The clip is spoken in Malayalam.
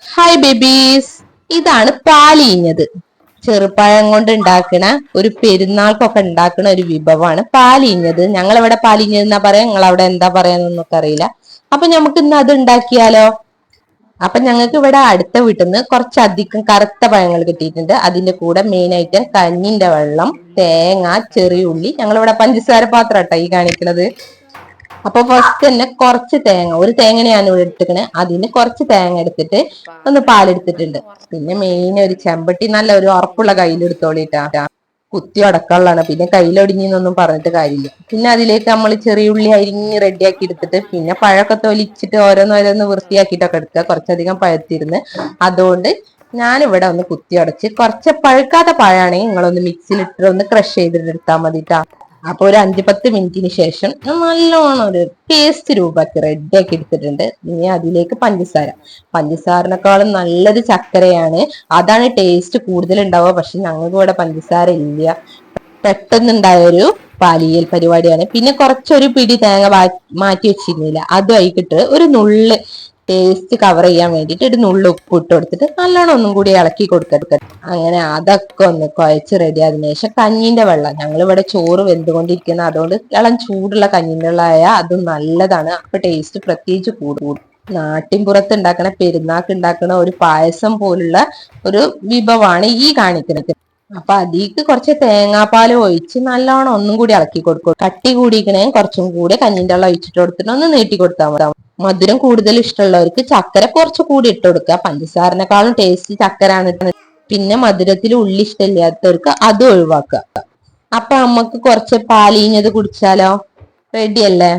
ഹായ് ബേബീസ്, ഇതാണ് പാലീഞ്ഞത്. ചെറുപഴം കൊണ്ട് ഉണ്ടാക്കണ ഒരു പെരുന്നാൾക്കൊക്കെ ഉണ്ടാക്കുന്ന ഒരു വിഭവമാണ് പാലീഞ്ഞത്. ഞങ്ങളിവിടെ പാലീഞ്ഞത് എന്നാ പറയാ, നിങ്ങൾ അവിടെ എന്താ പറയാന്നൊന്നും അറിയില്ല. അപ്പൊ നമുക്ക് ഇന്ന് അത് ഉണ്ടാക്കിയാലോ? അപ്പൊ ഞങ്ങൾക്ക് ഇവിടെ അടുത്ത വീട്ടിൽ നിന്ന് കുറച്ചധികം കറുത്ത പഴങ്ങൾ കിട്ടിയിട്ടുണ്ട്. അതിന്റെ കൂടെ മെയിൻ ഐറ്റം കഞ്ഞിന്റെ വെള്ളം, തേങ്ങ, ചെറിയ ഉള്ളി. ഞങ്ങളിവിടെ പഞ്ചസാര പാത്രം കേട്ടോ ഈ കാണിക്കുന്നത്. അപ്പൊ ഫസ്റ്റ് തന്നെ കുറച്ച് തേങ്ങ, ഒരു തേങ്ങയാണ് ഞാൻ ഇവിടെ എടുത്തിക്കണേ. അതിന് കുറച്ച് തേങ്ങ എടുത്തിട്ട് ഒന്ന് പാലെടുത്തിട്ടുണ്ട്. പിന്നെ മെയിൻ ഒരു ചെമ്പട്ടി, നല്ല ഒരു ഉറപ്പുള്ള കയ്യിലെടുത്തോളിട്ടാ, കുത്തി അടക്കമുള്ളതാണ്. പിന്നെ കയ്യിലൊടിഞ്ഞൊന്നും പറഞ്ഞിട്ട് കാര്യമില്ല. പിന്നെ അതിലേക്ക് നമ്മൾ ചെറിയ ഉള്ളി അരിഞ്ഞ് റെഡിയാക്കി എടുത്തിട്ട്, പിന്നെ പഴമൊക്കെ തൊലിച്ചിട്ട് ഓരോന്നോരോന്ന് വൃത്തിയാക്കിയിട്ടൊക്കെ എടുക്കുക. കുറച്ചധികം പഴുത്തിരുന്ന്, അതുകൊണ്ട് ഞാനിവിടെ ഒന്ന് കുത്തി അടച്ച്, കുറച്ച് പഴുക്കാത്ത പഴമാണെങ്കിൽ നിങ്ങളൊന്ന് മിക്സിയിലിട്ട് ഒന്ന് ക്രഷ് ചെയ്തിട്ട് എടുത്താൽ മതിട്ടാ. അപ്പൊ ഒരു 5-10 മിനിറ്റിന് ശേഷം നല്ലോണം ഒരു പേസ്റ്റ് രൂപമാക്കി റെഡിയാക്കി എടുത്തിട്ടുണ്ട്. ഇനി അതിലേക്ക് പഞ്ചസാരനേക്കാളും നല്ലത് ചക്കരയാണ്. അതാണ് ടേസ്റ്റ് കൂടുതൽ ഉണ്ടാവുക. പക്ഷെ ഞങ്ങൾക്ക് ഇവിടെ പഞ്ചസാര ഇല്ല. പെട്ടെന്നുണ്ടായ ഒരു പാലിയൽ പരിപാടിയാണ്. പിന്നെ കുറച്ചൊരു പിടി തേങ്ങ മാറ്റി വെച്ചിരുന്നില്ല, അതുമായി കിട്ട് ഒരു നുള്ള് ടേസ്റ്റ് കവർ ചെയ്യാൻ വേണ്ടിയിട്ട് ഒരു നുള്ള് ഉപ്പ് ഇട്ട് കൊടുത്തിട്ട് നല്ലോണം ഒന്നും കൂടി ഇളക്കി കൊടുക്കുക. അങ്ങനെ അതൊക്കെ ഒന്ന് കുഴച്ച് റെഡി ആയതിനു ശേഷം കഞ്ഞിന്റെ വെള്ളം, ഞങ്ങൾ ഇവിടെ ചോറ് വെന്തുകൊണ്ടിരിക്കുന്ന, അതുകൊണ്ട് ഇളം ചൂടുള്ള കഞ്ഞിന്റെ വെള്ളമായ അതും നല്ലതാണ്. അപ്പൊ ടേസ്റ്റ് പ്രത്യേകിച്ച് കൂടും. നാട്ടിൻപുറത്ത് ഉണ്ടാക്കണ, പെരുന്നാക്ക് ഉണ്ടാക്കണ ഒരു പായസം പോലുള്ള ഒരു വിഭവമാണ് ഈ കാണിക്കുന്നത്. അപ്പൊ അതിക്ക് കുറച്ച് തേങ്ങാപ്പാൽ ഒഴിച്ച് നല്ലോണം ഒന്നും കൂടി ഇളക്കി കൊടുക്കും. കട്ടി കൂടിക്കണേ കുറച്ചും കൂടി കഞ്ഞിന്റെ വെള്ളം ഒഴിച്ചിട്ട് കൊടുത്തിട്ട് ഒന്ന് നീട്ടി കൊടുത്താൽ മതി. മധുരം കൂടുതൽ ഇഷ്ടമുള്ളവർക്ക് ചക്കര കുറച്ച് കൂടി ഇട്ട് കൊടുക്കുക. പഞ്ചസാരനേക്കാളും ടേസ്റ്റ് ചക്കരാണ്. പിന്നെ മധുരത്തിൽ ഉള്ളി ഇഷ്ടമില്ലാത്തവർക്ക് അത് ഒഴിവാക്കുക. അപ്പൊ നമുക്ക് കുറച്ച് പാലീഞ്ഞത് കുടിച്ചാലോ? റെഡി അല്ലേ?